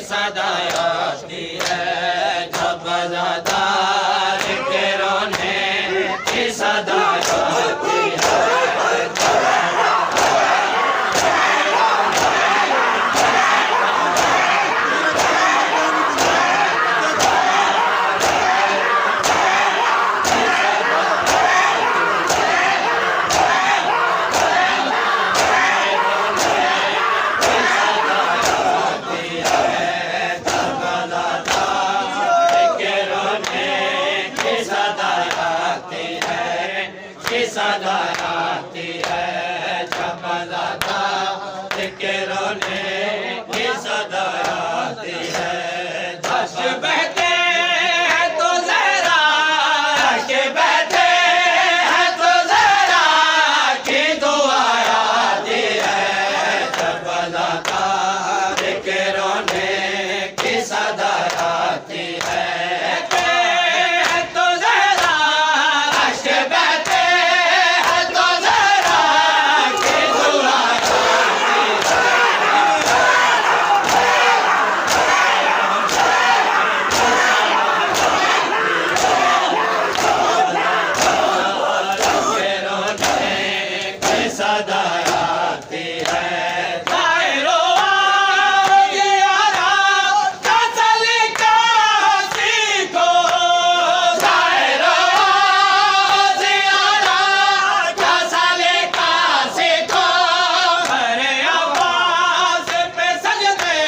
सदा आती है, जब ज़ादार के रोने की सदा आती है। सदा आती है, जब ज़ादार के रोने की सदा आती है। जश बहते हैं तो ज़हरा के बहते हैं तो ज़हरा की दुआ आती है, जब ज़ादार के रोने की सदा आती है। सदा आती है, ज़ाहिरो ज़ियारा का सलीका सीखो, ज़ाहिरो ज़ियारा का सलीका सीखो। तेरे आवाज़ पे सजदे,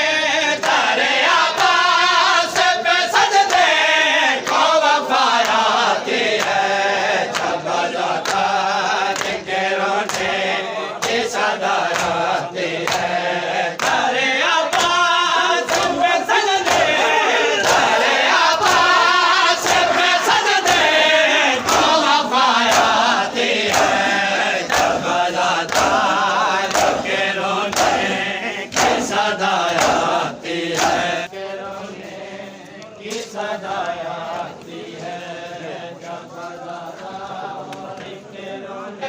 तेरे आवाज़ पे सजदे को वफ़ा आती है, जब ज़ादार के रोने सदा आती है। तेरे आवाज़ पे सजदे, तेरे आवाज़ पे सजदे को वफ़ा आती है, जब ज़ादार के रोने की सदा आती है, के रोने की सदा आती है, जब ज़ादार के रोने